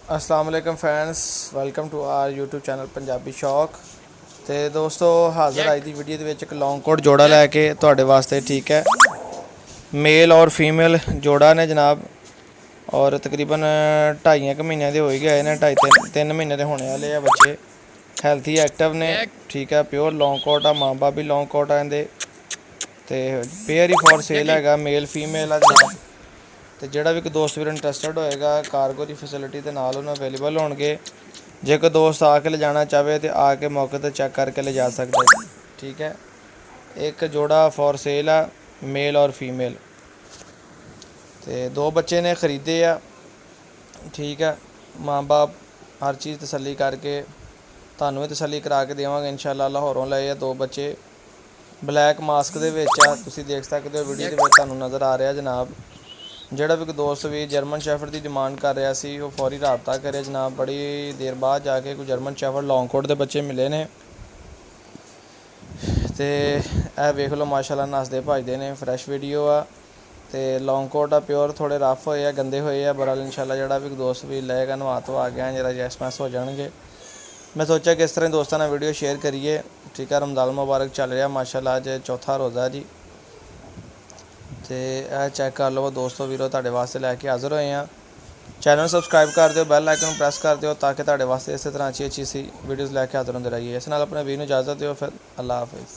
अस्सलाम वालेकुम फैंस, welcome to our YouTube channel Punjabi Shauq. तो दोस्तों हाज़र आई दी वीडियो ਦੇ ਵਿੱਚ ਇੱਕ ਲੌਂਗ ਕੋਟ ਜੋੜਾ ਲੈ ਕੇ ਤੁਹਾਡੇ ਵਾਸਤੇ। ठीक है, मेल और फीमेल जोड़ा ने जनाब, और तकरीबन 2.5 महीने के हो ही गए ने, 2.5-3 महीने के होने वाले आ बच्चे। हैल्थी एक्टिव ने, ठीक है, प्योर लॉन्ग कोट आ, माँ बाप भी लॉन्ग कोट आ इहदे। तो पेयर ही फॉर सेल है, मेल फीमेल आ जनाब। तो जोड़ा भी कोई दोस्त भी इंटरस्टड होएगा कार्गो की फैसिलिटी के नाल उन्हें अवेलेबल होंगे। जे कोई दोस्त आके ले जाना चाहे तो आके मौके पर चेक करके ले जा सकते हैं। ठीक है, एक जोड़ा फॉर सेल है, मेल और फीमेल। तो 2 बच्चे ने ख़रीदे आ। ठीक है, माँ बाप हर चीज़ तसल्ली करके तुहानूं भी तसल्ली करा के देवांगे इंशाअल्लाह। लाहौरों लए आ 2 बच्चे, ब्लैक मास्क दे विच आ, तुसीं देख सकते हो वीडियो दे विच तुहानूं नज़र आ रहा जनाब। ਜਿਹੜਾ भी कोई दोस्त भी जर्मन शैफर्ड की डिमांड कर रहा सी वो फौरी राबता करे जनाब। बड़ी देर बाद जाके कोई जर्मन शैफर्ड लॉन्ग कोट के बच्चे मिले ने। तो यह वेख लो माशाल्लाह नसदे भजदे ने, फ्रैश वीडियो आ। तो लॉन्ग कोट आ प्योर, थोड़े रफ होए गंदे होए आ, बरा इंशाल्लाह जोड़ा भी दोस्त भी लेगा नवा तो आ गया जरा जैस मैस हो जाएंगे। मैं सोचा कि इस तरह दोस्तों ने वीडियो शेयर करिए। ठीक है, रमज़ान मुबारक चल रहा माशाल्लाह, अज चौथा रोज़ा जी। तो यह चैक कर लो दोस्तों वीरो, तुहाडे वास्ते लैके हाज़र होए हैं। चैनल सबसक्राइब कर दिओ, बैल आइकन प्रेस कर दिओ ताकि तुहाडे वास्ते इस तरह अच्छी वीडियोज़ लैके हाज़र होंदे रहिए। इस नाल अपने वीर नूं इजाज़त दिओ, फिर अल्लाह हाफिज़।